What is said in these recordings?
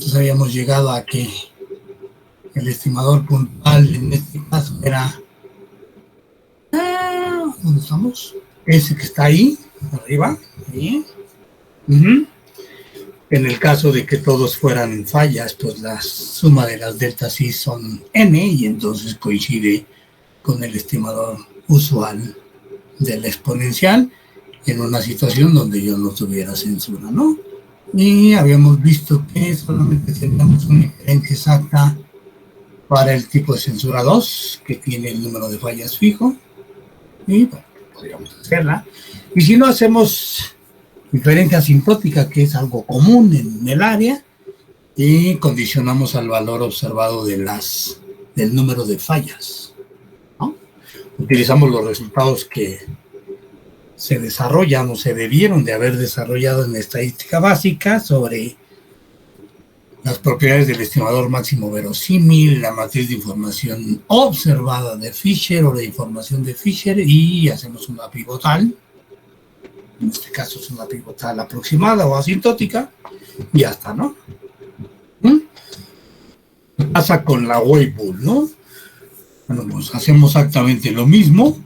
Entonces habíamos llegado a que el estimador puntual en este caso era, ¿dónde estamos? Ese que está ahí, arriba, ahí. En el caso de que todos fueran fallas, pues la suma de las deltas I son n, y entonces coincide con el estimador usual del exponencial en una situación donde yo no tuviera censura, ¿no? Y habíamos visto que solamente teníamos una diferencia exacta para el tipo de censura 2, que tiene el número de fallas fijo, y bueno, podríamos hacerla. Y si no, hacemos diferencia asintótica, que es algo común en el área, y condicionamos al valor observado del número de fallas, ¿no? Utilizamos los resultados que se desarrollan o se debieron de haber desarrollado en estadística básica sobre las propiedades del estimador máximo verosímil, la matriz de información observada de Fisher o la información de Fisher, y hacemos una pivotal. En este caso es una pivotal aproximada o asintótica, y ya está, ¿no? ¿Qué pasa con la Weibull, no? Bueno, pues hacemos exactamente lo mismo.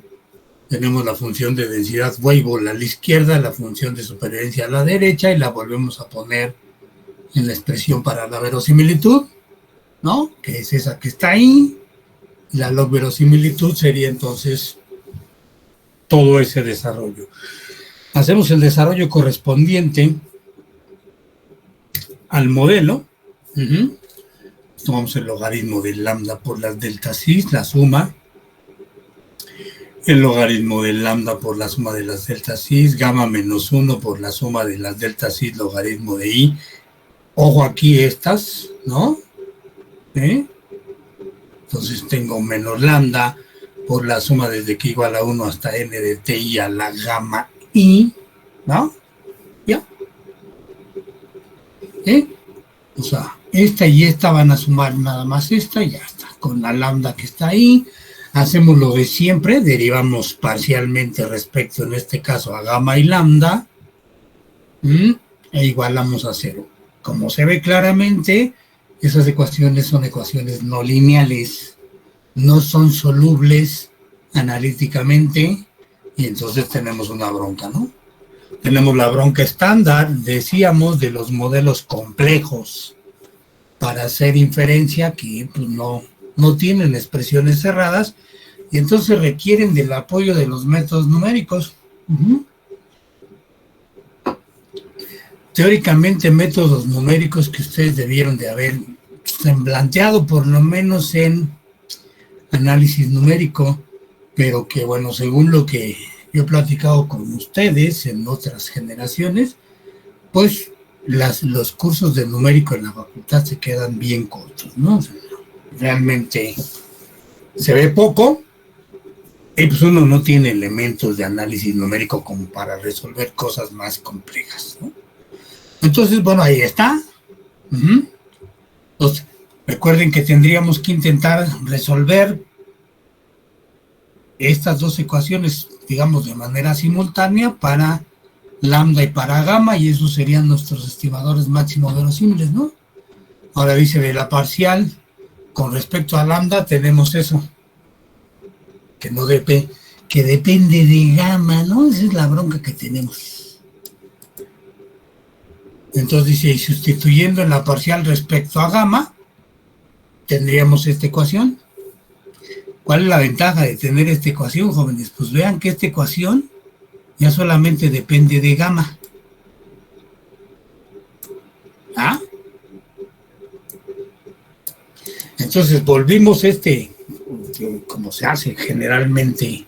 Tenemos la función de densidad Weibull a la izquierda, la función de supervivencia a la derecha, y la volvemos a poner en la expresión para la verosimilitud, ¿no? Que es esa que está ahí. La log verosimilitud sería entonces todo ese desarrollo. Hacemos el desarrollo correspondiente al modelo. Tomamos el logaritmo del lambda por las deltas I, la suma. El logaritmo del lambda por la suma de las deltas I, gamma menos 1 por la suma de las deltas I, logaritmo de I. Ojo aquí estas, ¿no? Entonces tengo menos lambda por la suma desde que igual a 1 hasta n de ti a la gamma I, ¿no? ¿Ya? O sea, esta y esta van a sumar nada más esta y ya está. Con la lambda que está ahí, hacemos lo de siempre, derivamos parcialmente respecto, en este caso, a gamma y lambda, e igualamos a 0. Como se ve claramente, esas ecuaciones son ecuaciones no lineales, no son solubles analíticamente, y entonces tenemos una bronca, ¿no? Tenemos la bronca estándar, decíamos, de los modelos complejos para hacer inferencia, que pues, no tienen expresiones cerradas, y entonces requieren del apoyo de los métodos numéricos. Teóricamente, métodos numéricos que ustedes debieron de haber planteado, por lo menos en análisis numérico, pero que, bueno, según lo que yo he platicado con ustedes en otras generaciones, pues los cursos de numérico en la facultad se quedan bien cortos, ¿no? O sea, realmente se ve poco, y pues uno no tiene elementos de análisis numérico como para resolver cosas más complejas, ¿no? Entonces, bueno, ahí está. Entonces, recuerden que tendríamos que intentar resolver estas dos ecuaciones, digamos, de manera simultánea para lambda y para gamma, y esos serían nuestros estimadores máximos verosímiles, ¿no? Ahora dice de la parcial, con respecto a lambda, tenemos eso, que depende de gamma, ¿no? Esa es la bronca que tenemos. Entonces dice, y sustituyendo en la parcial respecto a gamma, tendríamos esta ecuación. ¿Cuál es la ventaja de tener esta ecuación, jóvenes? Pues vean que esta ecuación ya solamente depende de gamma. ¿Ah? Entonces volvimos como se hace generalmente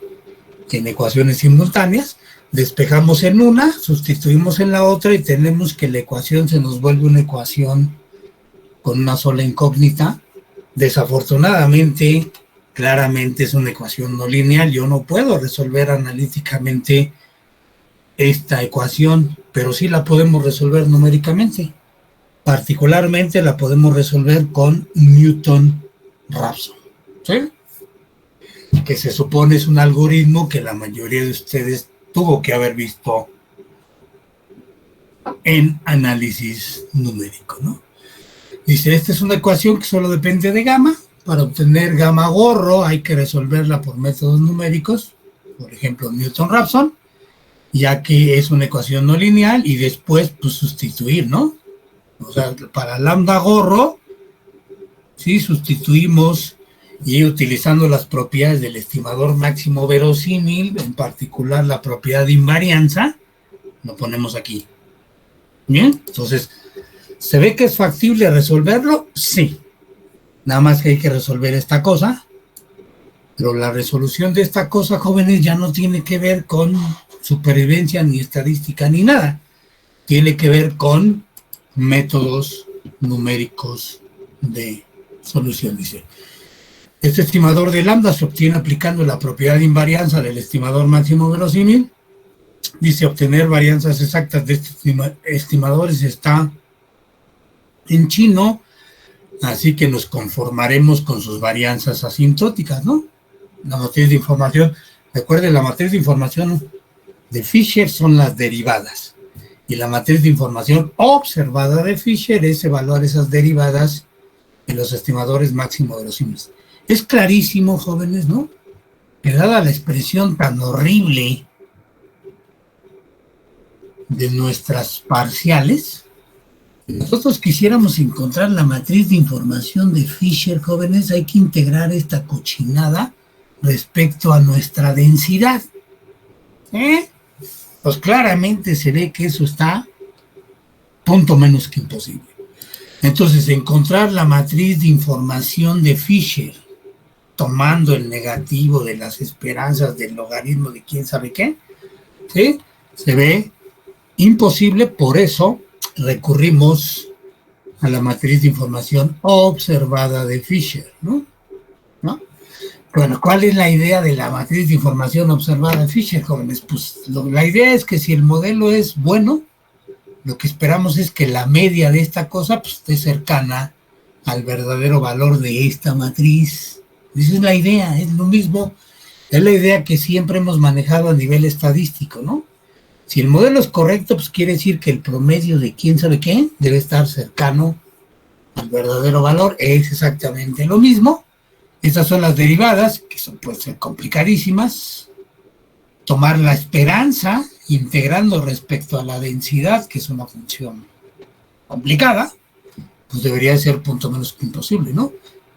en ecuaciones simultáneas, despejamos en una, sustituimos en la otra y tenemos que la ecuación se nos vuelve una ecuación con una sola incógnita. Desafortunadamente, claramente es una ecuación no lineal. Yo no puedo resolver analíticamente esta ecuación, pero sí la podemos resolver numéricamente. Particularmente la podemos resolver con Newton-Raphson, ¿sí? Que se supone es un algoritmo que la mayoría de ustedes tuvo que haber visto en análisis numérico, ¿no? Dice, esta es una ecuación que solo depende de gamma. Para obtener gamma gorro hay que resolverla por métodos numéricos, por ejemplo, Newton-Raphson, ya que es una ecuación no lineal, y después pues sustituir, ¿no? O sea, para lambda gorro, sí, sustituimos y utilizando las propiedades del estimador máximo verosímil, en particular la propiedad de invarianza, lo ponemos aquí. Bien, entonces, ¿se ve que es factible resolverlo? Sí. Nada más que hay que resolver esta cosa. Pero la resolución de esta cosa, jóvenes, ya no tiene que ver con supervivencia, ni estadística, ni nada. Tiene que ver con métodos numéricos de solución, dice. Este estimador de lambda se obtiene aplicando la propiedad de invarianza del estimador máximo verosímil. Dice, obtener varianzas exactas de estos estimadores está en chino, así que nos conformaremos con sus varianzas asintóticas, ¿no? La matriz de información, recuerden, la matriz de información de Fisher son las derivadas, y la matriz de información observada de Fisher es evaluar esas derivadas en los estimadores máximo verosímiles. Es clarísimo, jóvenes, ¿no? Que dada la expresión tan horrible de nuestras parciales, si nosotros quisiéramos encontrar la matriz de información de Fisher, jóvenes, hay que integrar esta cochinada respecto a nuestra densidad. Pues claramente se ve que eso está punto menos que imposible. Entonces, encontrar la matriz de información de Fisher, tomando el negativo de las esperanzas del logaritmo de quién sabe qué, ¿sí? Se ve imposible, por eso recurrimos a la matriz de información observada de Fisher, ¿no? Bueno, ¿cuál es la idea de la matriz de información observada de Fisher, jóvenes? Pues la idea es que si el modelo es bueno, lo que esperamos es que la media de esta cosa pues, esté cercana al verdadero valor de esta matriz. Esa es la idea, es lo mismo, es la idea que siempre hemos manejado a nivel estadístico, ¿no? Si el modelo es correcto, pues quiere decir que el promedio de quién sabe qué debe estar cercano al verdadero valor. Es exactamente lo mismo. Estas son las derivadas, que pueden ser complicadísimas. Tomar la esperanza, integrando respecto a la densidad, que es una función complicada, pues debería ser punto menos que imposible, ¿no?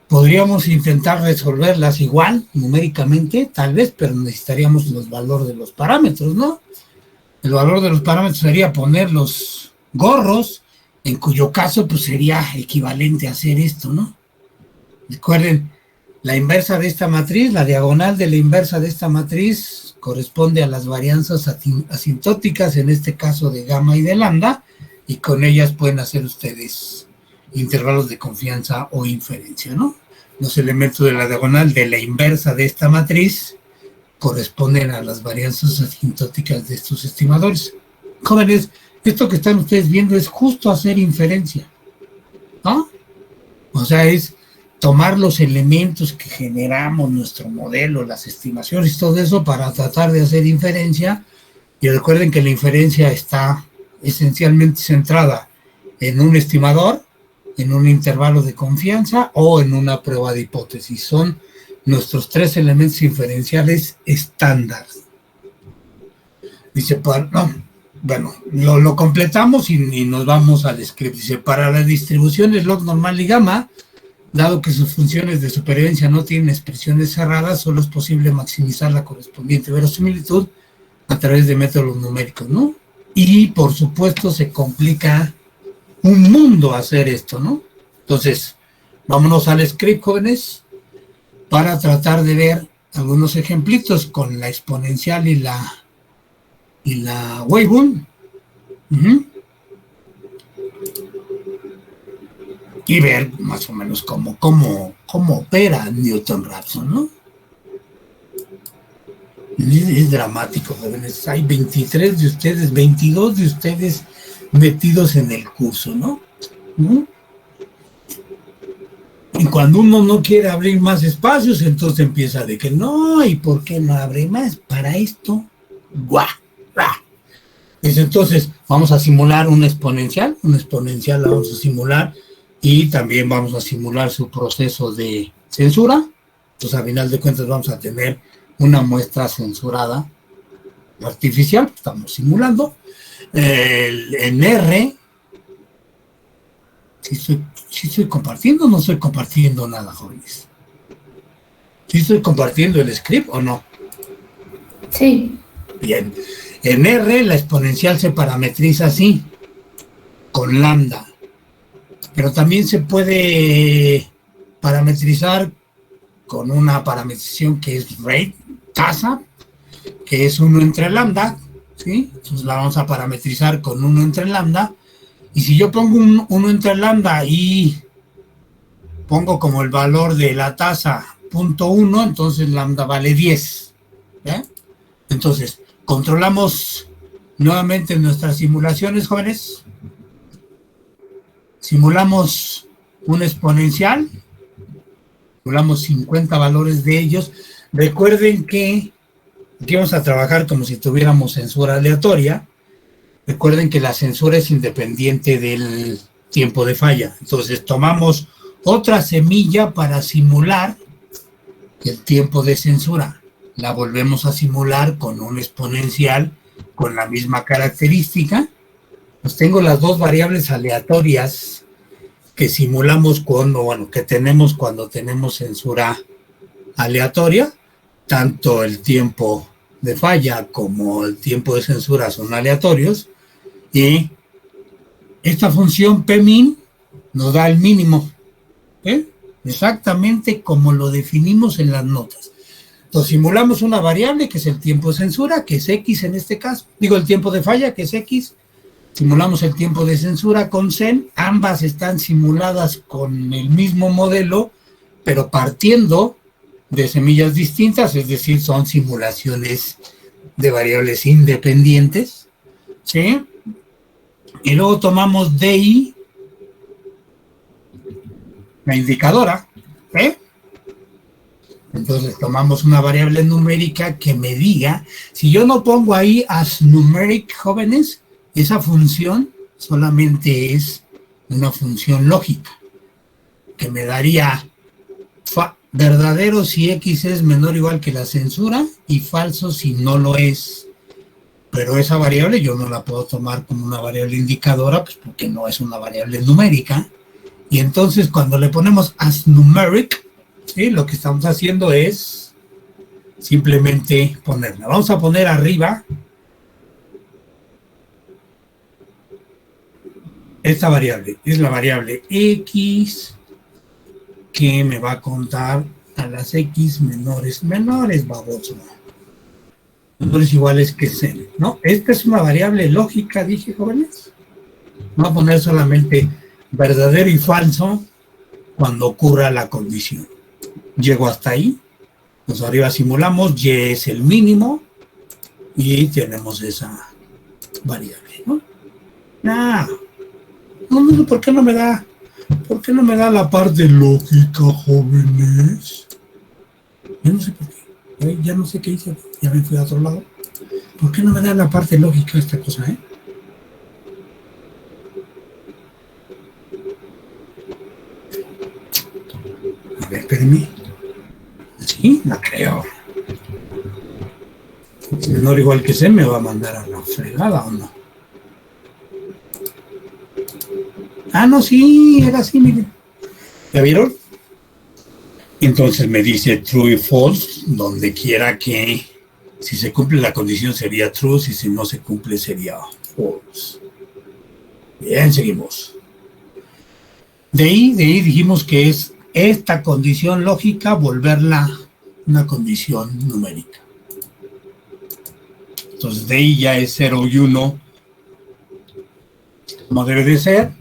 Podríamos intentar resolverlas igual, numéricamente, tal vez, pero necesitaríamos los valores de los parámetros, ¿no? El valor de los parámetros sería poner los gorros, en cuyo caso pues sería equivalente a hacer esto, ¿no? Recuerden, la inversa de esta matriz, la diagonal de la inversa de esta matriz corresponde a las varianzas asintóticas, en este caso de gamma y de lambda, y con ellas pueden hacer ustedes intervalos de confianza o inferencia, ¿no? Los elementos de la diagonal de la inversa de esta matriz corresponden a las varianzas asintóticas de estos estimadores. Jóvenes, esto que están ustedes viendo es justo hacer inferencia, ¿no? O sea, es tomar los elementos que generamos nuestro modelo, las estimaciones y todo eso para tratar de hacer inferencia. Y recuerden que la inferencia está esencialmente centrada en un estimador, en un intervalo de confianza o en una prueba de hipótesis. Son nuestros tres elementos inferenciales estándar. Dice, bueno, lo completamos y nos vamos al script. Dice, para las distribuciones log normal y gamma, dado que sus funciones de supervivencia no tienen expresiones cerradas, solo es posible maximizar la correspondiente verosimilitud a través de métodos numéricos, ¿no? Y, por supuesto, se complica un mundo hacer esto, ¿no? Entonces, vámonos al script, jóvenes, para tratar de ver algunos ejemplitos con la exponencial y la Weibull. Y ver más o menos cómo opera Newton-Raphson, ¿no? Es dramático, jóvenes. Hay 23 de ustedes, 22 de ustedes metidos en el curso, ¿no? Y cuando uno no quiere abrir más espacios, entonces empieza de que no, ¿y por qué no abre más? Para esto, ¡guau! Entonces, vamos a simular una exponencial la vamos a simular y también vamos a simular su proceso de censura. Entonces, a final de cuentas, vamos a tener una muestra censurada artificial, estamos simulando. En R, si estoy compartiendo o no estoy compartiendo nada, jóvenes. ¿Sí estoy compartiendo el script o no? Sí. Bien. En R, la exponencial se parametriza así, con lambda. Pero también se puede parametrizar con una parametrización que es rate, tasa, que es 1 entre lambda, ¿sí? Entonces la vamos a parametrizar con 1 entre lambda. Y si yo pongo un 1 entre lambda y pongo como el valor de la tasa 0.1, entonces lambda vale 10. ¿Eh? Entonces, controlamos nuevamente nuestras simulaciones, jóvenes. Simulamos un exponencial, simulamos 50 valores de ellos. Recuerden que aquí vamos a trabajar como si tuviéramos censura aleatoria. Recuerden que la censura es independiente del tiempo de falla. Entonces tomamos otra semilla para simular el tiempo de censura. La volvemos a simular con un exponencial con la misma característica. Pues tengo las dos variables aleatorias que simulamos que tenemos cuando tenemos censura aleatoria. Tanto el tiempo de falla como el tiempo de censura son aleatorios. Y esta función Pmin nos da el mínimo. Exactamente como lo definimos en las notas. Entonces simulamos una variable que es el tiempo de censura, que es X en este caso. Digo, el tiempo de falla, que es X. Simulamos el tiempo de censura con Zen. Ambas están simuladas con el mismo modelo, pero partiendo de semillas distintas, es decir, son simulaciones de variables independientes. ¿Sí? Y luego tomamos DI, la indicadora, ¿eh? Entonces tomamos una variable numérica que me diga, si yo no pongo ahí as numeric, jóvenes, esa función solamente es una función lógica, que me daría verdadero si X es menor o igual que la censura y falso si no lo es. Pero esa variable yo no la puedo tomar como una variable indicadora, pues porque no es una variable numérica. Y entonces cuando le ponemos as numeric, ¿sí? Lo que estamos haciendo es simplemente ponerla. Vamos a poner arriba esta variable. Es la variable X que me va a contar a las X menores, baboso. Menores iguales que C, ¿no? Esta es una variable lógica, dije, jóvenes. Voy a poner solamente verdadero y falso cuando ocurra la condición. Llego hasta ahí. Pues arriba simulamos, Y es el mínimo y tenemos esa variable, ¿no? No, ¿por qué no me da? ¿Por qué no me da la parte lógica, jóvenes? Yo no sé por qué. Ya no sé qué hice. Ya me fui a otro lado. ¿Por qué no me da la parte lógica esta cosa, A ver, espérenme. Sí, la creo. Si menor o igual que C me va a mandar a la fregada, ¿o no? No, sí, era así, miren. ¿Ya vieron? Entonces me dice true y false, donde quiera que si se cumple la condición sería true, si no se cumple sería false. Bien, seguimos. De ahí dijimos que es esta condición lógica volverla una condición numérica. Entonces de ahí ya es 0 y 1, como debe de ser.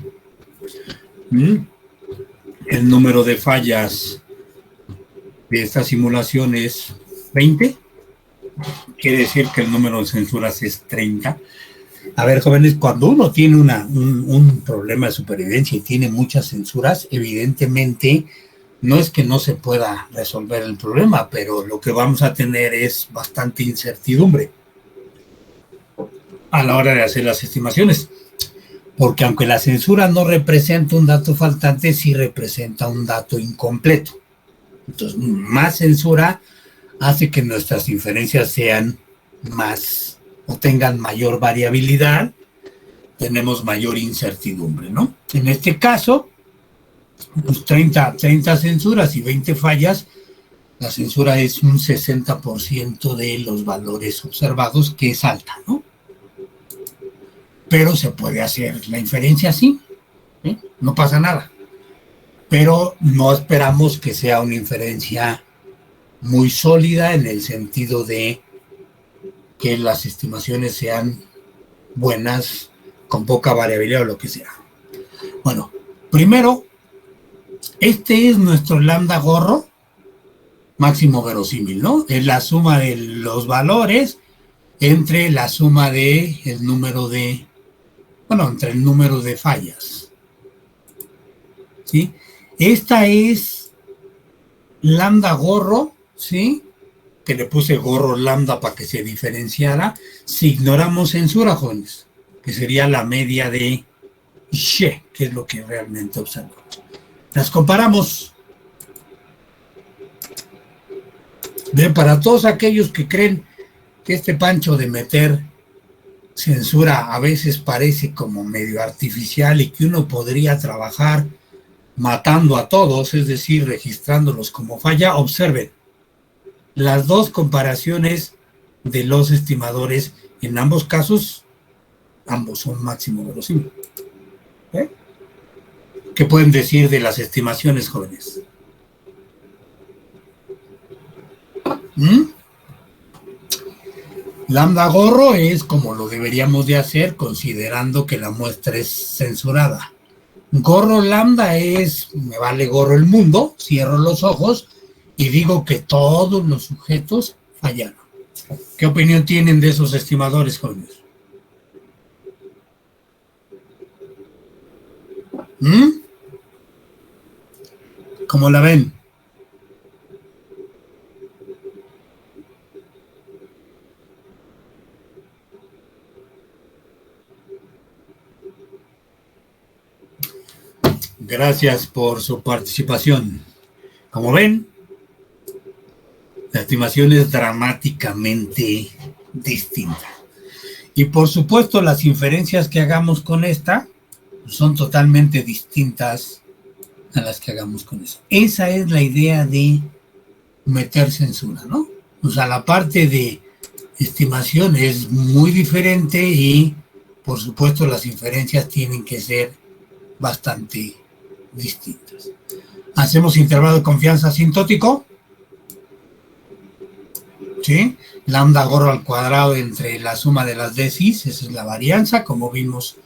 El número de fallas de esta simulación es 20. Quiere decir que el número de censuras es 30. A ver, jóvenes, cuando uno tiene un problema de supervivencia y tiene muchas censuras, evidentemente no es que no se pueda resolver el problema, pero lo que vamos a tener es bastante incertidumbre a la hora de hacer las estimaciones. porque aunque la censura no representa un dato faltante, sí representa un dato incompleto. Entonces, más censura hace que nuestras inferencias sean más o tengan mayor variabilidad, tenemos mayor incertidumbre, ¿no? En este caso, pues 30 censuras y 20 fallas, la censura es un 60% de los valores observados, que es alta, ¿no? Pero se puede hacer la inferencia así, ¿eh? No pasa nada. Pero no esperamos que sea una inferencia muy sólida en el sentido de que las estimaciones sean buenas, con poca variabilidad o lo que sea. Bueno, primero, este es nuestro lambda gorro máximo verosímil, ¿no? Es la suma de los valores entre la suma de el número de, bueno, entre el número de fallas, ¿sí? Esta es lambda gorro, ¿sí? Que le puse gorro lambda para que se diferenciara. Si ignoramos censura, jóvenes, que sería la media de She, que es lo que realmente observamos. Las comparamos. Bien, para todos aquellos que creen que este pancho de meter censura a veces parece como medio artificial y que uno podría trabajar matando a todos, es decir, registrándolos como falla, observen las dos comparaciones de los estimadores. En ambos casos, ambos son máximo verosímil. ¿Eh? ¿Qué pueden decir de las estimaciones, jóvenes? Lambda gorro es como lo deberíamos de hacer considerando que la muestra es censurada. Gorro lambda es, me vale gorro el mundo, cierro los ojos y digo que todos los sujetos fallaron. ¿Qué opinión tienen de esos estimadores, jóvenes? ¿Cómo la ven? Gracias por su participación. Como ven, la estimación es dramáticamente distinta. Y por supuesto, las inferencias que hagamos con esta son totalmente distintas a las que hagamos con esa. Esa es la idea de meter censura, ¿no? O sea, la parte de estimación es muy diferente y, por supuesto, las inferencias tienen que ser bastante distintas. Hacemos intervalo de confianza asintótico, ¿sí? Lambda gorro al cuadrado entre la suma de las decis, esa es la varianza, como vimos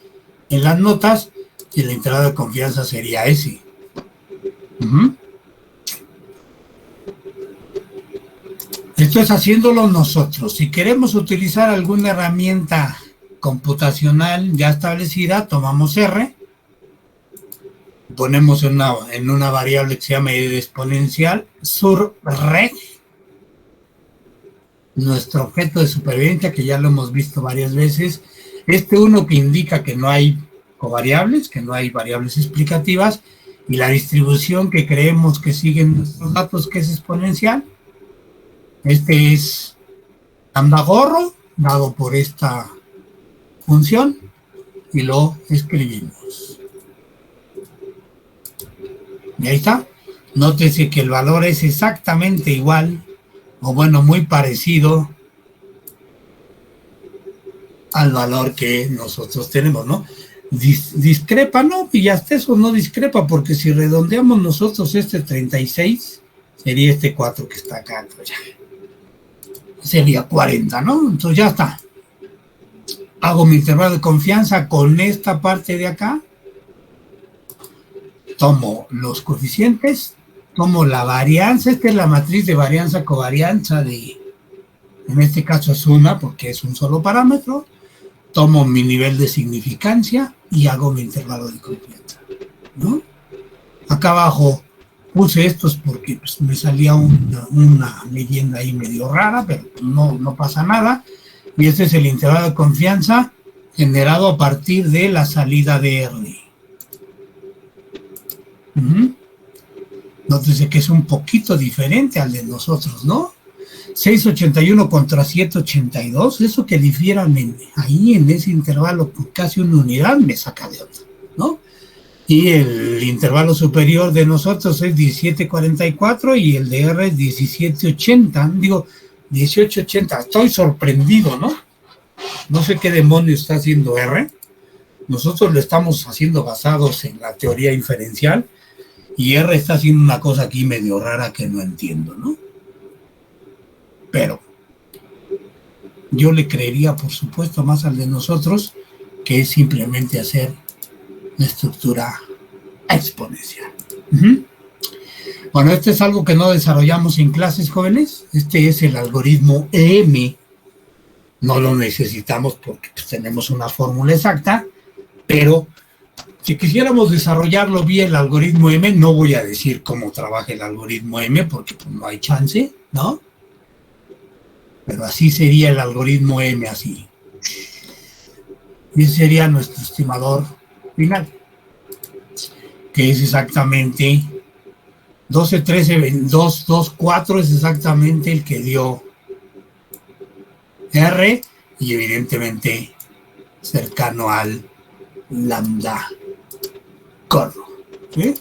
en las notas, y el intervalo de confianza sería ese. Esto es haciéndolo nosotros. Si queremos utilizar alguna herramienta computacional ya establecida, tomamos R, ponemos en una variable que se llama exponencial, surreg, nuestro objeto de supervivencia, que ya lo hemos visto varias veces, uno que indica que no hay covariables, que no hay variables explicativas, y la distribución que creemos que siguen nuestros datos, que es exponencial. Este es lambda gorro, dado por esta función, y lo escribimos. Y ahí está. Nótese que el valor es exactamente igual, o bueno, muy parecido al valor que nosotros tenemos, ¿no? Discrepa, ¿no? Y hasta eso no discrepa, porque si redondeamos nosotros 36, sería 4 que está acá, pues ya. Sería 40, ¿no? Entonces ya está. Hago mi intervalo de confianza con esta parte de acá. Tomo los coeficientes, tomo la varianza, esta es la matriz de varianza covarianza en este caso es una porque es un solo parámetro, tomo mi nivel de significancia y hago mi intervalo de confianza, ¿no? Acá abajo puse estos porque pues, me salía una leyenda ahí medio rara, pero no pasa nada, y este es el intervalo de confianza generado a partir de la salida de R. Nótese que es un poquito diferente al de nosotros, ¿no? 681 contra 782, eso que difieran ahí en ese intervalo por casi una unidad me saca de onda, ¿no? Y el intervalo superior de nosotros es 1744 y el de R es 1780, digo 1880, estoy sorprendido, ¿no? No sé qué demonio está haciendo R, nosotros lo estamos haciendo basados en la teoría inferencial y R está haciendo una cosa aquí medio rara que no entiendo, ¿no? Pero yo le creería, por supuesto, más al de nosotros, que es simplemente hacer la estructura exponencial. Bueno, este es algo que no desarrollamos en clases, jóvenes. Este es el algoritmo EM. No lo necesitamos porque pues, tenemos una fórmula exacta, pero si quisiéramos desarrollarlo bien el algoritmo M, no voy a decir cómo trabaja el algoritmo M porque pues, no hay chance, ¿no? Pero así sería el algoritmo M, así. Y ese sería nuestro estimador final, que es exactamente 12, 13, 2, 2, 4 es exactamente el que dio R y evidentemente cercano al lambda corno. ¿Sí?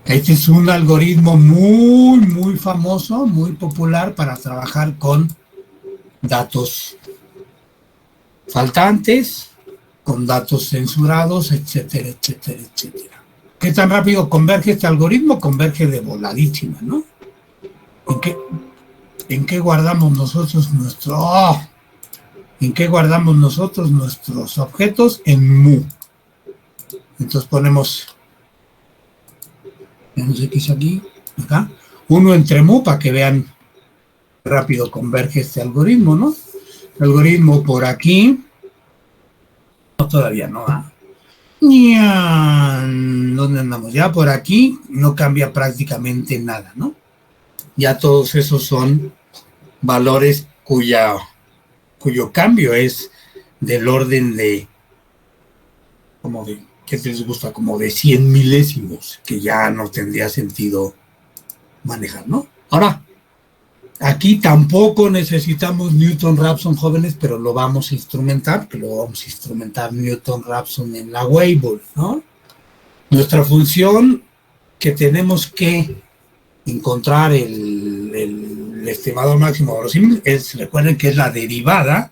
Este es un algoritmo muy famoso, muy popular para trabajar con datos faltantes, con datos censurados, etcétera, etcétera, etcétera. ¿Qué tan rápido converge este algoritmo? Converge de voladísima, ¿no? ¿En qué guardamos nosotros ¿En qué guardamos nosotros nuestros objetos? En mu. Entonces ponemos, no sé qué es aquí, acá, 1 entre mu para que vean rápido converge este algoritmo, ¿no? El algoritmo por aquí, no, todavía no, ¿dónde andamos? Ya por aquí no cambia prácticamente nada, ¿no? Ya todos esos son valores cuyo cambio es del orden de, como de, ¿qué les gusta? Como de 100 milésimos, que ya no tendría sentido manejar, ¿no? Ahora, aquí tampoco necesitamos Newton-Raphson, jóvenes, pero lo vamos a instrumentar, que lo vamos a instrumentar Newton-Raphson en la Weibull, ¿no? Nuestra función que tenemos que encontrar el estimador máximo verosímil es, recuerden que es la derivada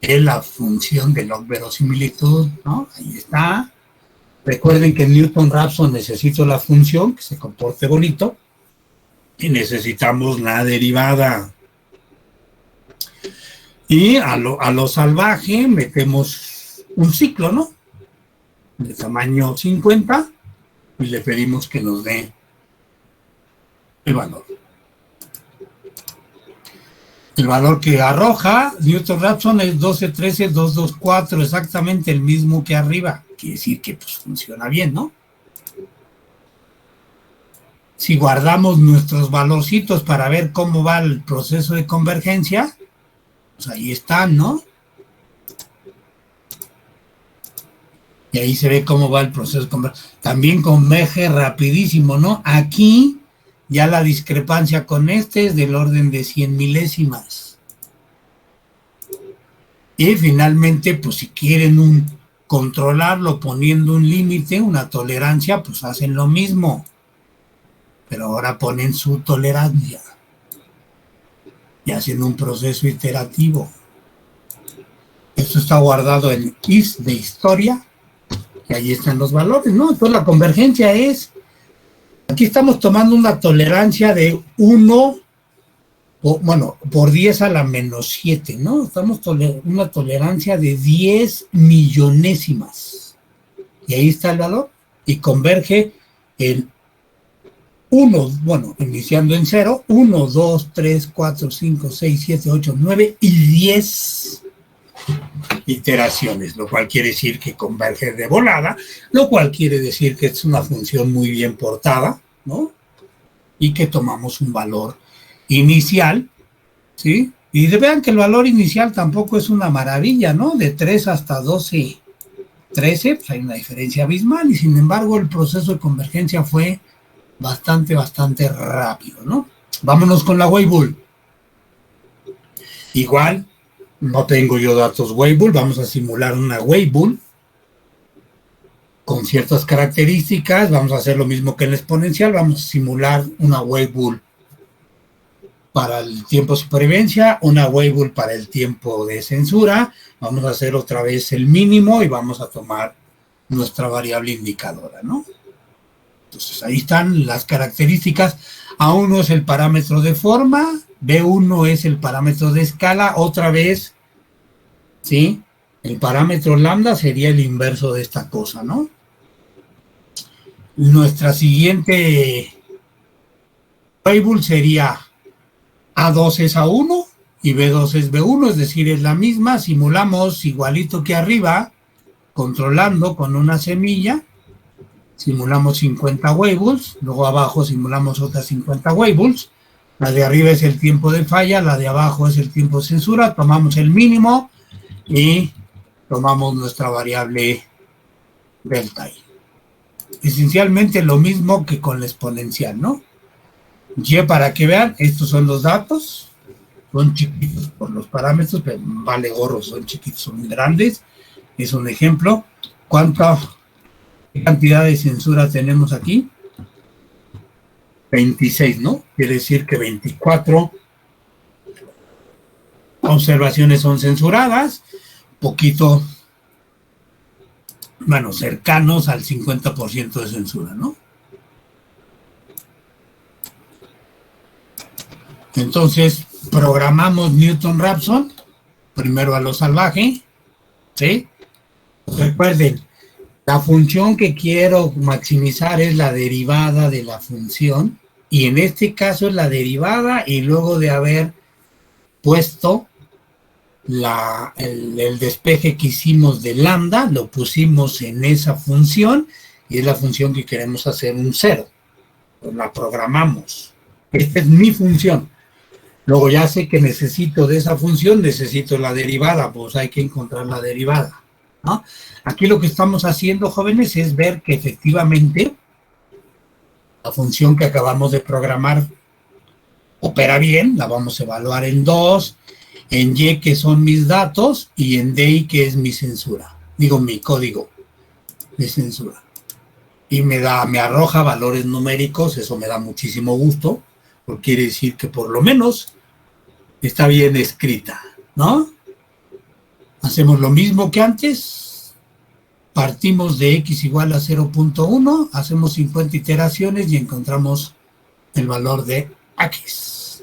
de la función de log verosimilitud, ¿no? Ahí está. Recuerden que en Newton-Raphson necesito la función que se comporte bonito y necesitamos la derivada. Y a lo salvaje metemos un ciclo, ¿no? De tamaño 50 y le pedimos que nos dé el valor. El valor que arroja Newton-Raphson es 1213.224, exactamente el mismo que arriba. Quiere decir que pues, funciona bien, ¿no? Si guardamos nuestros valorcitos para ver cómo va el proceso de convergencia, pues ahí están, ¿no? Y ahí se ve cómo va el proceso de convergencia. También converge rapidísimo, ¿no? Aquí ya la discrepancia con este es del orden de 100 milésimas. Y finalmente, pues si quieren controlarlo poniendo un límite, una tolerancia, pues hacen lo mismo. Pero ahora ponen su tolerancia. Y hacen un proceso iterativo. Esto está guardado en is de historia. Y ahí están los valores, ¿no? Entonces la convergencia es... Aquí estamos tomando una tolerancia de 1, por 10 a la menos 7, ¿no? Estamos una tolerancia de 10 millonésimas. Y ahí está el valor. Y converge en 1, iniciando en 0, 1, 2, 3, 4, 5, 6, 7, 8, 9 y 10 iteraciones, lo cual quiere decir que converge de volada, lo cual quiere decir que es una función muy bien portada, ¿no? Y que tomamos un valor inicial, ¿sí? Y vean que el valor inicial tampoco es una maravilla, ¿no? De 3 hasta 12, 13, pues hay una diferencia abismal y sin embargo el proceso de convergencia fue bastante rápido, ¿no? Vámonos con la Weibull. Igual, no tengo yo datos Weibull, vamos a simular una Weibull con ciertas características, vamos a hacer lo mismo que en la exponencial, vamos a simular una Weibull para el tiempo de supervivencia, una Weibull para el tiempo de censura, vamos a hacer otra vez el mínimo y vamos a tomar nuestra variable indicadora, ¿no? Entonces ahí están las características. A1 es el parámetro de forma, B1 es el parámetro de escala, otra vez, ¿sí? El parámetro lambda sería el inverso de esta cosa, ¿no? Nuestra siguiente Weibull sería A2 es A1 y B2 es B1, es decir, es la misma, simulamos igualito que arriba, controlando con una semilla, simulamos 50 Weibulls, luego abajo simulamos otras 50 Weibulls, la de arriba es el tiempo de falla, la de abajo es el tiempo de censura, tomamos el mínimo y tomamos nuestra variable delta I. Esencialmente lo mismo que con la exponencial, ¿no? Y para que vean, estos son los datos, son chiquitos por los parámetros, pero vale gorro, son chiquitos, son muy grandes, es un ejemplo. ¿Qué cantidad de censura tenemos aquí? 26, ¿no? Quiere decir que 24 observaciones son censuradas, poquito, bueno, cercanos al 50% de censura, ¿no? Entonces, programamos Newton-Raphson, primero a lo salvaje, ¿sí? Recuerden, la función que quiero maximizar es la derivada de la función, y en este caso es la derivada, y luego de haber puesto el despeje que hicimos de lambda, lo pusimos en esa función, y es la función que queremos hacer un cero. Pues la programamos. Esta es mi función. Luego ya sé que necesito de esa función, necesito la derivada, pues hay que encontrar la derivada, ¿no? Aquí lo que estamos haciendo, jóvenes, es ver que efectivamente la función que acabamos de programar opera bien, la vamos a evaluar en 2, en Y, que son mis datos, y en DI, que es mi censura, digo, mi código de censura. Y me arroja valores numéricos, eso me da muchísimo gusto, porque quiere decir que por lo menos está bien escrita, ¿no? Hacemos lo mismo que antes, partimos de x igual a 0.1, hacemos 50 iteraciones y encontramos el valor de x.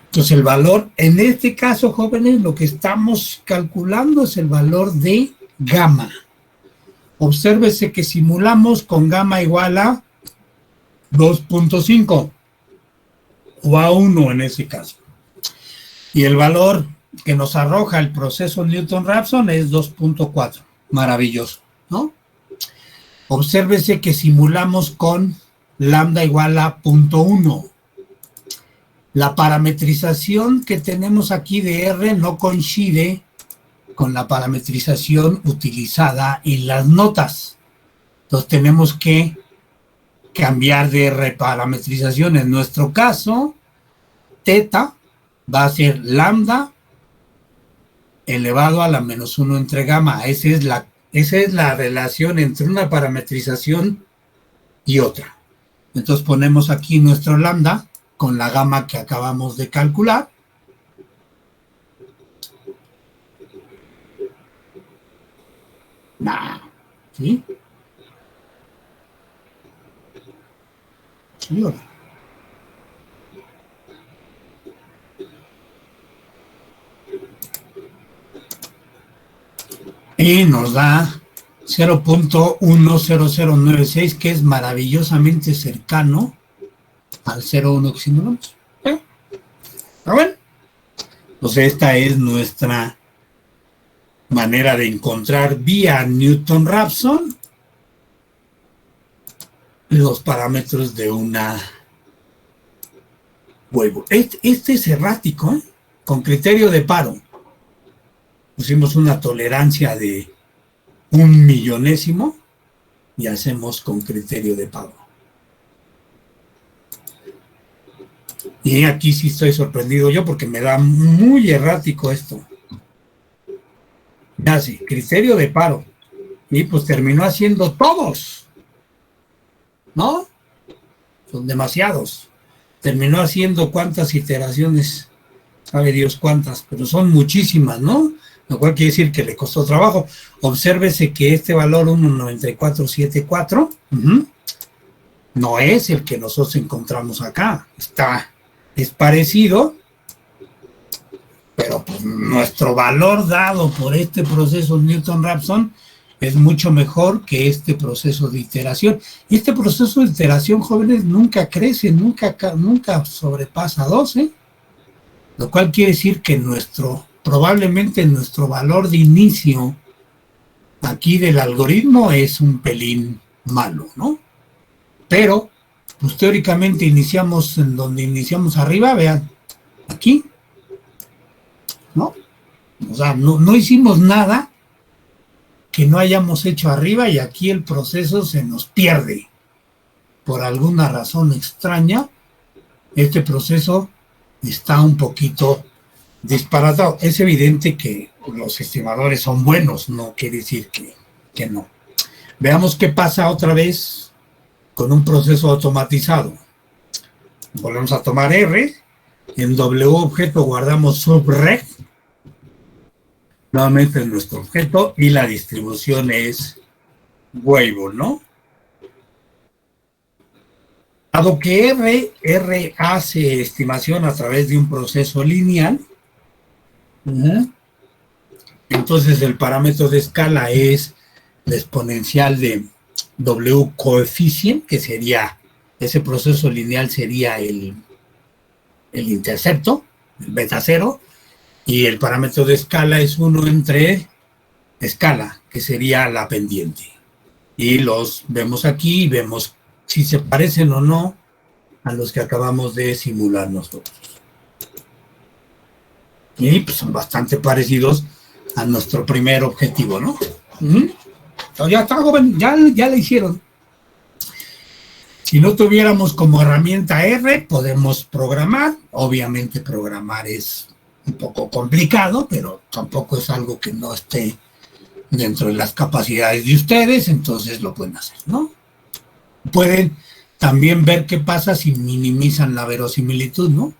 Entonces el valor, en este caso, jóvenes, lo que estamos calculando es el valor de gamma. Obsérvese que simulamos con gamma igual a 2.5 o A1 en ese caso. Y el valor que nos arroja el proceso Newton-Raphson es 2.4. Maravilloso, ¿no? Obsérvese que simulamos con lambda igual a 0.1. La parametrización que tenemos aquí de R no coincide con la parametrización utilizada en las notas. Entonces tenemos que cambiar de reparametrización. En nuestro caso, teta va a ser lambda elevado a la menos 1 entre gamma. Esa es la relación entre una parametrización y otra. Entonces ponemos aquí nuestro lambda con la gamma que acabamos de calcular. ¿Sí? Sí, ahora. Y nos da 0.10096, que es maravillosamente cercano al 0.1 que simulamos. ¿Está bueno? Entonces esta es nuestra manera de encontrar vía Newton-Raphson los parámetros de una Weibull. Este es errático, ¿eh? Con criterio de paro. Pusimos una tolerancia de 1/1000,000 y hacemos con criterio de pago. Y aquí sí estoy sorprendido yo porque me da muy errático esto. Ya sí, criterio de paro. Y pues terminó haciendo todos, ¿no? Son demasiados. Terminó haciendo cuántas iteraciones, sabe Dios cuántas, pero son muchísimas, ¿no? Lo cual quiere decir que le costó trabajo. Obsérvese que este valor 1.9474 no es el que nosotros encontramos acá. Es parecido, pero pues nuestro valor dado por este proceso Newton-Raphson es mucho mejor que este proceso de iteración. Y este proceso de iteración, jóvenes, nunca crece, nunca sobrepasa 12, lo cual quiere decir que probablemente nuestro valor de inicio aquí del algoritmo es un pelín malo, ¿no? Pero, pues teóricamente iniciamos en donde iniciamos arriba, vean, aquí, ¿no? O sea, no hicimos nada que no hayamos hecho arriba y aquí el proceso se nos pierde. Por alguna razón extraña, este proceso está un poquito disparatado. Es evidente que los estimadores son buenos, no quiere decir que no. Veamos qué pasa otra vez con un proceso automatizado. Volvemos a tomar R, en W objeto guardamos subreg, nuevamente en nuestro objeto, y la distribución es Weibull, ¿no? Dado que R hace estimación a través de un proceso lineal, entonces el parámetro de escala es la exponencial de W coeficient, que sería, ese proceso lineal sería el intercepto, el beta 0, y el parámetro de escala es 1 entre escala, que sería la pendiente. Y los vemos aquí y vemos si se parecen o no a los que acabamos de simular nosotros. Y pues son bastante parecidos a nuestro primer objetivo, ¿no? Entonces ya está, joven, ya le hicieron. Si no tuviéramos como herramienta R, podemos programar. Obviamente programar es un poco complicado, pero tampoco es algo que no esté dentro de las capacidades de ustedes, entonces lo pueden hacer, ¿no? Pueden también ver qué pasa si minimizan la verosimilitud, ¿no?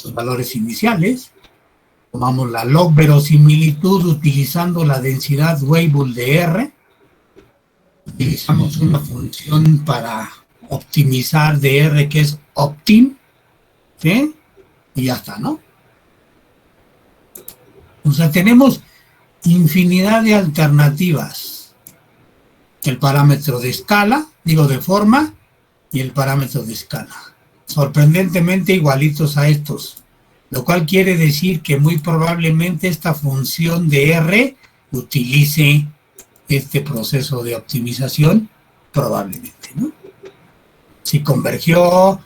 Los valores iniciales. Tomamos la log verosimilitud utilizando la densidad Weibull de R. Utilizamos una función para optimizar de R que es optim, ¿sí? Y ya está, ¿no? O sea, tenemos infinidad de alternativas. El parámetro de escala, digo de forma, y el parámetro de escala. Sorprendentemente igualitos a estos, lo cual quiere decir que muy probablemente esta función de R utilice este proceso de optimización, probablemente, ¿no? Si convergió,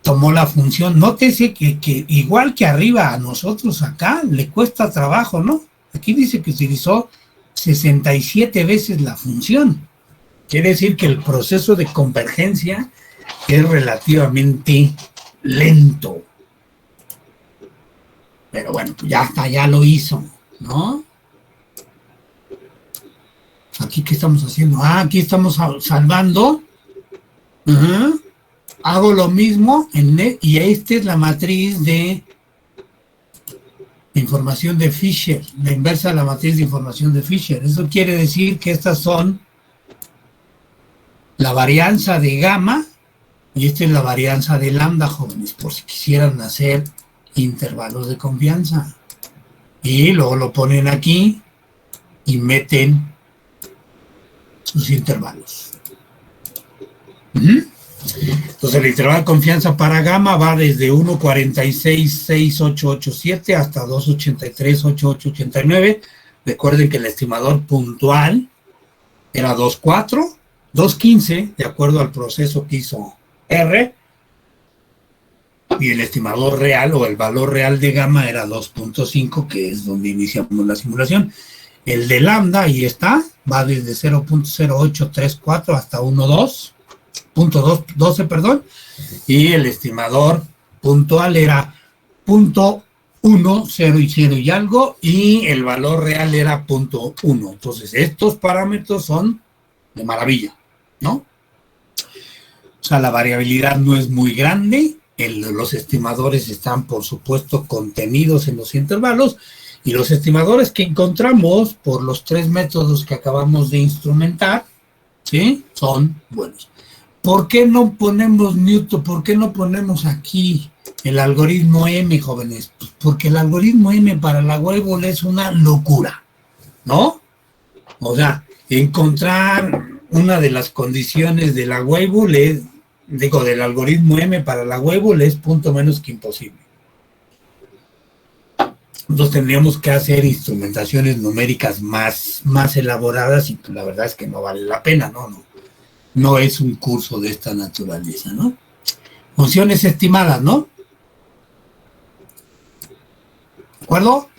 tomó la función, nótese que igual que arriba a nosotros acá, le cuesta trabajo, ¿no? Aquí dice que utilizó 67 veces la función. Quiere decir que el proceso de convergencia es relativamente lento. Pero bueno, pues ya está, ya lo hizo, ¿no? Aquí, ¿qué estamos haciendo? Aquí estamos salvando. Hago lo mismo y esta es la matriz de información de Fisher, la inversa de la matriz de información de Fisher. Eso quiere decir que estas son la varianza de gamma y esta es la varianza de lambda, jóvenes, por si quisieran hacer intervalos de confianza. Y luego lo ponen aquí y meten sus intervalos. Entonces el intervalo de confianza para gamma va desde 1.466887 hasta 2.838889. Recuerden que el estimador puntual era 2.4, 2.15, de acuerdo al proceso que hizo R, y el estimador real o el valor real de gamma era 2.5, que es donde iniciamos la simulación. El de lambda, ahí está, va desde 0.0834 hasta 1.12, perdón, y el estimador puntual era 0.1, 0 y 0 y algo, y el valor real era 0.1. Entonces, estos parámetros son de maravilla, ¿no? O sea, la variabilidad no es muy grande, los estimadores están, por supuesto, contenidos en los intervalos, y los estimadores que encontramos por los 3 métodos que acabamos de instrumentar, ¿sí?, son buenos. ¿Por qué no ponemos Newton? ¿Por qué no ponemos aquí el algoritmo M, jóvenes? Pues porque el algoritmo M para la Weibull es una locura, ¿no? O sea, encontrar una de las condiciones de la Weibull del algoritmo M para la Weibull es punto menos que imposible. Entonces tendríamos que hacer instrumentaciones numéricas más elaboradas y la verdad es que no vale la pena, no es un curso de esta naturaleza, ¿no? Funciones estimadas, ¿no? ¿De acuerdo?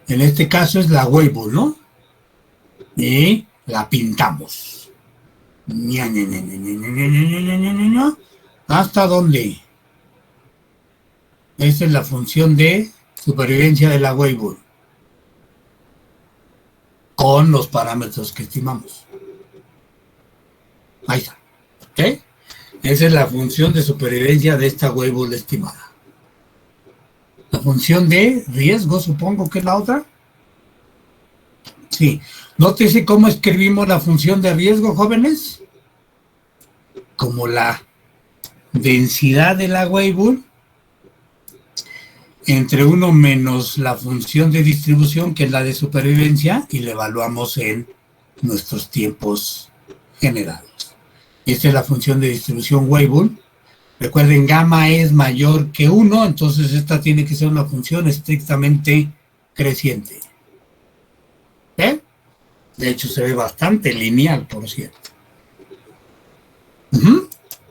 En este caso es la Weibull, ¿no? Y la pintamos. ¿Hasta dónde? Esa es la función de supervivencia de la Weibull con los parámetros que estimamos. Ahí está. ¿Ok? Esa es la función de supervivencia de esta Weibull estimada. La función de riesgo, supongo que es la otra. Sí. Nótese cómo escribimos la función de riesgo, jóvenes. Como la densidad de la Weibull entre 1 menos la función de distribución, que es la de supervivencia, y la evaluamos en nuestros tiempos generados. Esta es la función de distribución Weibull. Recuerden, gamma es mayor que 1, entonces esta tiene que ser una función estrictamente creciente. ¿Eh? De hecho, se ve bastante lineal, por cierto.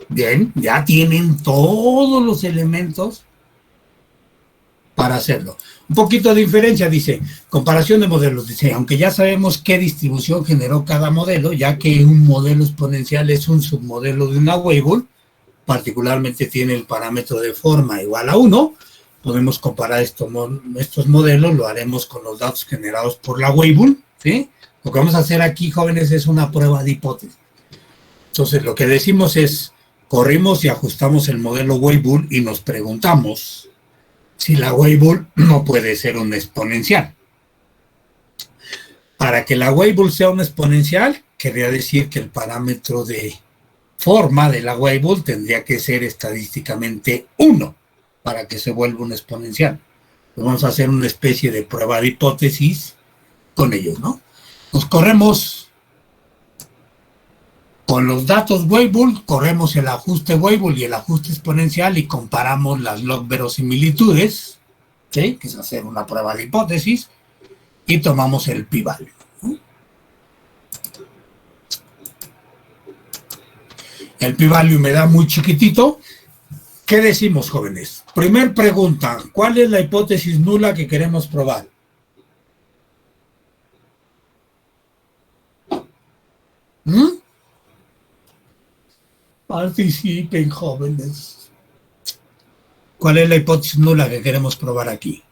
Bien, ya tienen todos los elementos para hacerlo. Un poquito de diferencia, dice, comparación de modelos, dice, aunque ya sabemos qué distribución generó cada modelo, ya que un modelo exponencial es un submodelo de una Weibull, particularmente tiene el parámetro de forma igual a 1, podemos comparar estos modelos, lo haremos con los datos generados por la Weibull, ¿sí? Lo que vamos a hacer aquí, jóvenes, es una prueba de hipótesis. Entonces, lo que decimos es, corrimos y ajustamos el modelo Weibull y nos preguntamos si la Weibull no puede ser una exponencial. Para que la Weibull sea una exponencial, querría decir que el parámetro de forma de la Weibull tendría que ser estadísticamente 1 para que se vuelva una exponencial. Pues vamos a hacer una especie de prueba de hipótesis con ellos, ¿no? Nos corremos con los datos Weibull, corremos el ajuste Weibull y el ajuste exponencial y comparamos las log verosimilitudes, ¿sí?, que es hacer una prueba de hipótesis, y tomamos el p-value, ¿no? El p-value me da muy chiquitito. ¿Qué decimos, jóvenes? Primer pregunta, ¿cuál es la hipótesis nula que queremos probar? Participen, jóvenes. ¿Cuál es la hipótesis nula que queremos probar aquí?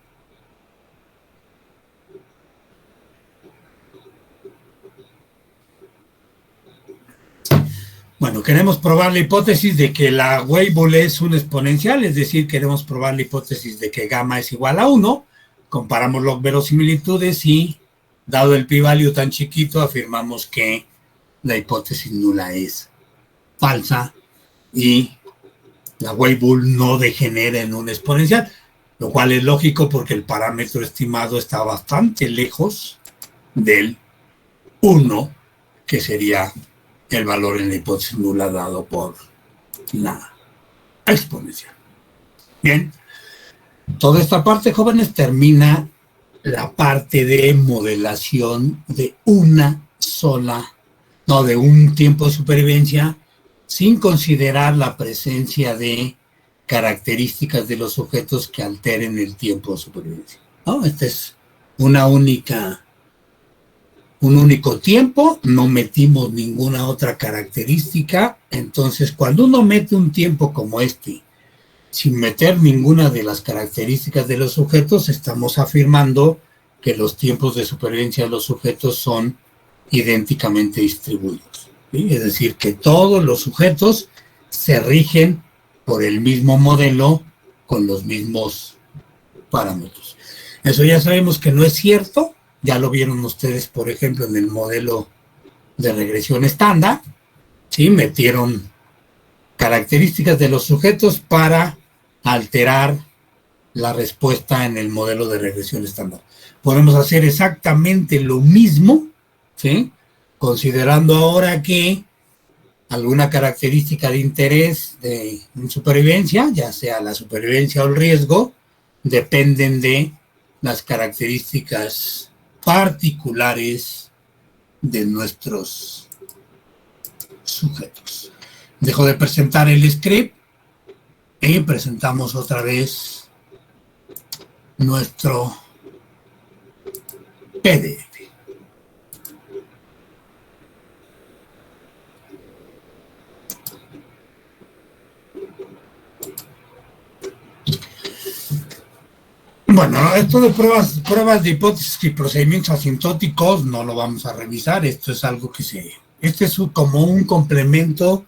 Bueno, queremos probar la hipótesis de que la Weibull es un exponencial, es decir, queremos probar la hipótesis de que gamma es igual a 1, comparamos las verosimilitudes y, dado el p-value tan chiquito, afirmamos que la hipótesis nula es falsa y la Weibull no degenera en un exponencial, lo cual es lógico porque el parámetro estimado está bastante lejos del 1, que sería el valor en la hipótesis nula dado por la exponencial. Bien, toda esta parte, jóvenes, termina la parte de modelación de una sola, no, de un tiempo de supervivencia sin considerar la presencia de características de los sujetos que alteren el tiempo de supervivencia, ¿no? Esta es una única, un único tiempo, no metimos ninguna otra característica. Entonces, cuando uno mete un tiempo como este, sin meter ninguna de las características de los sujetos, estamos afirmando que los tiempos de supervivencia de los sujetos son idénticamente distribuidos, ¿sí? Es decir, que todos los sujetos se rigen por el mismo modelo con los mismos parámetros. Eso ya sabemos que no es cierto, ya lo vieron ustedes, por ejemplo, en el modelo de regresión estándar, ¿sí? Metieron características de los sujetos para alterar la respuesta en el modelo de regresión estándar. Podemos hacer exactamente lo mismo, ¿sí? Considerando ahora que alguna característica de interés de supervivencia, ya sea la supervivencia o el riesgo, dependen de las características particulares de nuestros sujetos. Dejo de presentar el script y presentamos otra vez nuestro PDF. Bueno, esto de pruebas de hipótesis y procedimientos asintóticos no lo vamos a revisar. Esto es algo que este es como un complemento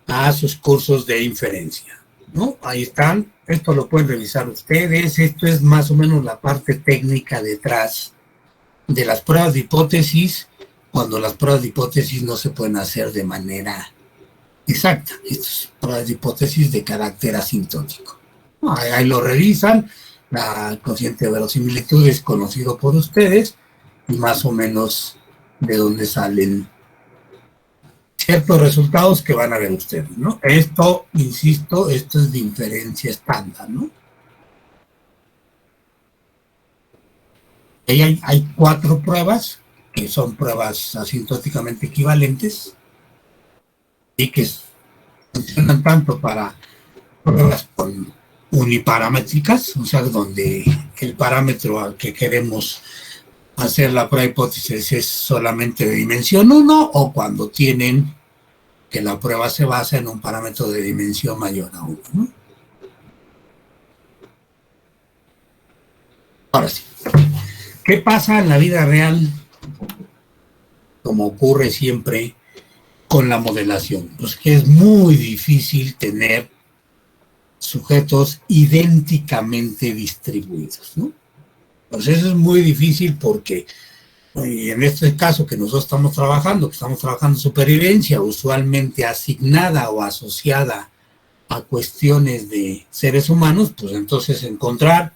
a sus cursos de inferencia, ¿no? Ahí están, esto lo pueden revisar ustedes. Esto es más o menos la parte técnica detrás de las pruebas de hipótesis, cuando las pruebas de hipótesis no se pueden hacer de manera exacta. Estas pruebas de hipótesis de carácter asintótico. Ahí lo revisan. El cociente de verosimilitud es conocido por ustedes y más o menos de dónde salen ciertos resultados que van a ver ustedes, ¿no? Esto, insisto, esto es de inferencia estándar, ¿no? Ahí hay 4 pruebas que son pruebas asintóticamente equivalentes y que funcionan tanto para pruebas con uniparamétricas, o sea, donde el parámetro al que queremos hacer la prueba de hipótesis es solamente de dimensión 1, o cuando tienen que la prueba se basa en un parámetro de dimensión mayor a 1, ¿no? Ahora sí, ¿qué pasa en la vida real, como ocurre siempre, con la modelación? Pues que es muy difícil tener sujetos idénticamente distribuidos, ¿no? Pues eso es muy difícil porque en este caso que nosotros estamos trabajando supervivencia, usualmente asignada o asociada a cuestiones de seres humanos, pues entonces encontrar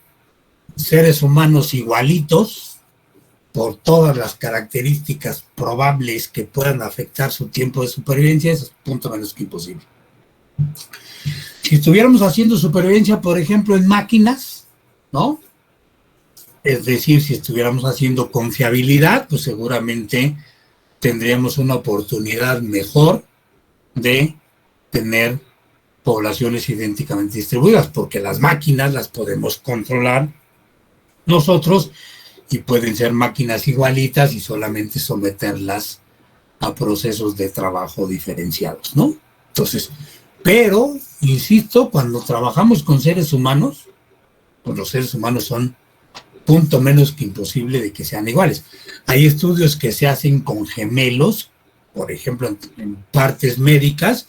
seres humanos igualitos por todas las características probables que puedan afectar su tiempo de supervivencia es punto menos que imposible. Si estuviéramos haciendo supervivencia, por ejemplo, en máquinas, ¿no? Es decir, si estuviéramos haciendo confiabilidad, pues seguramente tendríamos una oportunidad mejor de tener poblaciones idénticamente distribuidas, porque las máquinas las podemos controlar nosotros y pueden ser máquinas igualitas y solamente someterlas a procesos de trabajo diferenciados, ¿no? Entonces, pero, insisto, cuando trabajamos con seres humanos, pues los seres humanos son punto menos que imposible de que sean iguales. Hay estudios que se hacen con gemelos, por ejemplo, en partes médicas,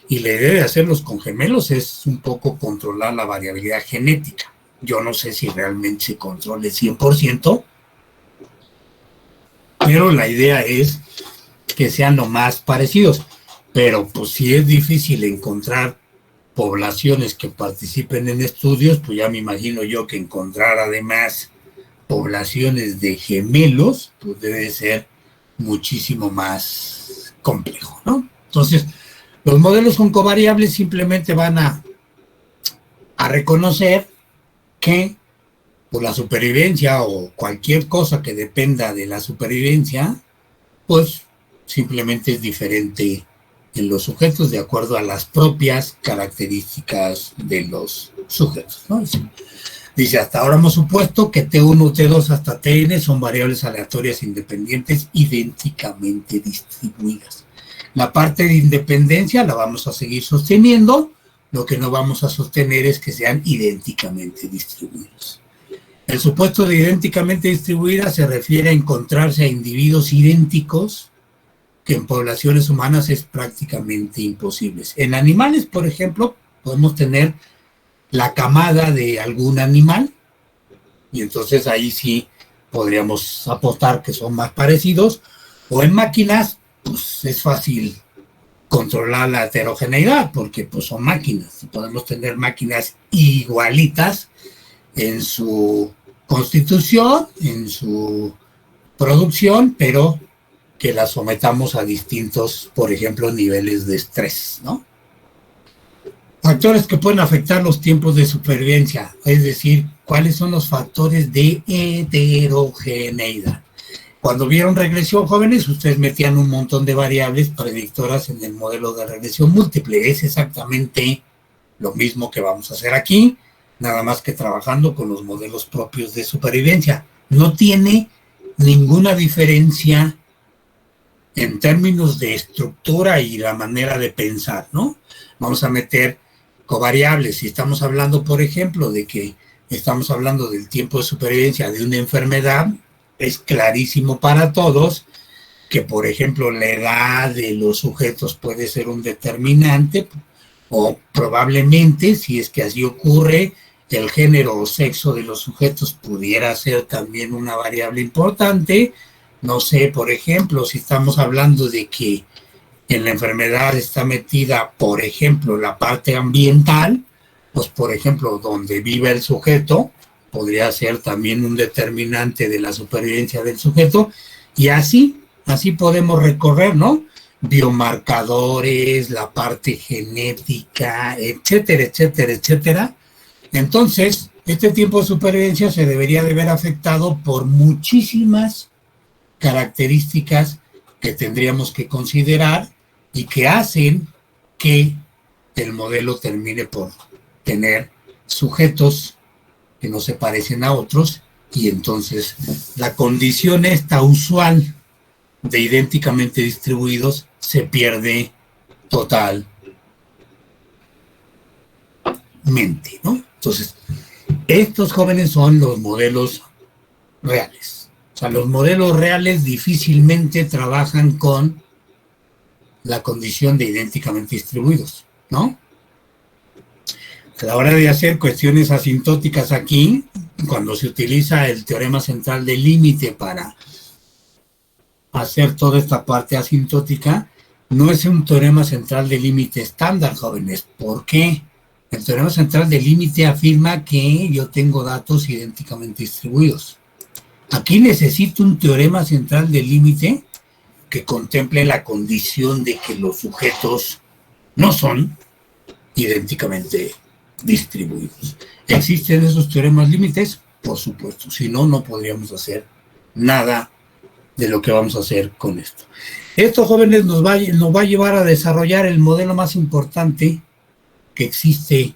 y la idea de hacerlos con gemelos es un poco controlar la variabilidad genética. Yo no sé si realmente se controle 100%, pero la idea es que sean lo más parecidos. Pero pues si es difícil encontrar poblaciones que participen en estudios, pues ya me imagino yo que encontrar además poblaciones de gemelos, pues debe ser muchísimo más complejo, ¿no? Entonces, los modelos con covariables simplemente van a reconocer que por la supervivencia o cualquier cosa que dependa de la supervivencia, pues simplemente es diferente en los sujetos de acuerdo a las propias características de los sujetos, ¿no? Dice, hasta ahora hemos supuesto que T1, T2 hasta Tn son variables aleatorias independientes idénticamente distribuidas. La parte de independencia la vamos a seguir sosteniendo, lo que no vamos a sostener es que sean idénticamente distribuidas. El supuesto de idénticamente distribuidas se refiere a encontrarse a individuos idénticos que en poblaciones humanas es prácticamente imposible. En animales, por ejemplo, podemos tener la camada de algún animal y entonces ahí sí podríamos apostar que son más parecidos, o en máquinas pues es fácil controlar la heterogeneidad porque pues son máquinas, podemos tener máquinas igualitas en su constitución, en su producción, pero que las sometamos a distintos, por ejemplo, niveles de estrés, ¿no? Factores que pueden afectar los tiempos de supervivencia, es decir, ¿cuáles son los factores de heterogeneidad? Cuando vieron regresión, jóvenes, ustedes metían un montón de variables predictoras en el modelo de regresión múltiple. Es exactamente lo mismo que vamos a hacer aquí, nada más que trabajando con los modelos propios de supervivencia. No tiene ninguna diferencia en términos de estructura y la manera de pensar, ¿no? Vamos a meter covariables. Si estamos hablando, por ejemplo, de que estamos hablando del tiempo de supervivencia de una enfermedad, es clarísimo para todos que, por ejemplo, la edad de los sujetos puede ser un determinante, o probablemente, si es que así ocurre, el género o sexo de los sujetos pudiera ser también una variable importante. No sé, por ejemplo, si estamos hablando de que en la enfermedad está metida, por ejemplo, la parte ambiental, pues, por ejemplo, donde vive el sujeto, podría ser también un determinante de la supervivencia del sujeto, y así podemos recorrer, ¿no? Biomarcadores, la parte genética, etcétera, etcétera, etcétera. Entonces, este tiempo de supervivencia se debería de ver afectado por muchísimas características que tendríamos que considerar y que hacen que el modelo termine por tener sujetos que no se parecen a otros, y entonces la condición esta usual de idénticamente distribuidos se pierde totalmente, ¿no? Entonces, estos jóvenes son los modelos reales. O sea, los modelos reales difícilmente trabajan con la condición de idénticamente distribuidos, ¿no? A la hora de hacer cuestiones asintóticas aquí, cuando se utiliza el teorema central del límite para hacer toda esta parte asintótica, no es un teorema central del límite estándar, jóvenes. ¿Por qué? El teorema central del límite afirma que yo tengo datos idénticamente distribuidos. Aquí necesito un teorema central del límite que contemple la condición de que los sujetos no son idénticamente distribuidos. ¿Existen esos teoremas límites? Por supuesto, si no, no podríamos hacer nada de lo que vamos a hacer con esto. Esto, jóvenes, nos va a llevar a desarrollar el modelo más importante que existe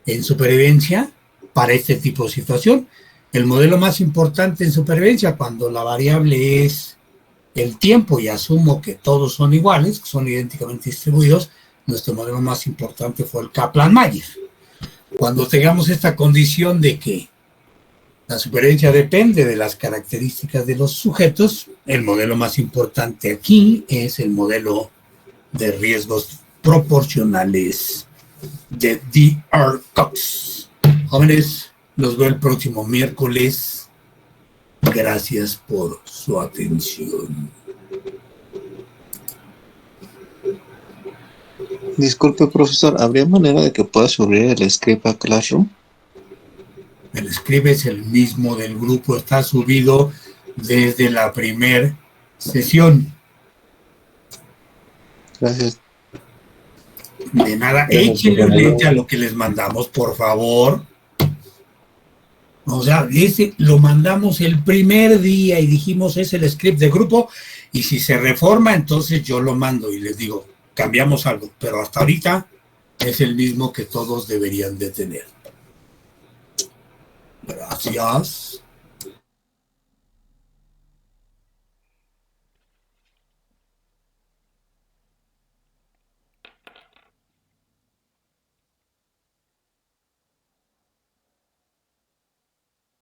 en supervivencia para este tipo de situación. El modelo más importante en supervivencia, cuando la variable es el tiempo y asumo que todos son iguales, que son idénticamente distribuidos, nuestro modelo más importante fue el Kaplan-Meier. Cuando tengamos esta condición de que la supervivencia depende de las características de los sujetos, el modelo más importante aquí es el modelo de riesgos proporcionales de D.R. Cox. Jóvenes, los veo el próximo miércoles. Gracias por su atención. Disculpe, profesor, ¿habría manera de que pueda subir el script a Classroom? El script es el mismo del grupo, está subido desde la primera sesión. Gracias. De nada, échenle un lente a lo que les mandamos, por favor. O sea, ese lo mandamos el primer día y dijimos es el script de grupo, y si se reforma, entonces yo lo mando y les digo, cambiamos algo, pero hasta ahorita es el mismo que todos deberían de tener. Gracias.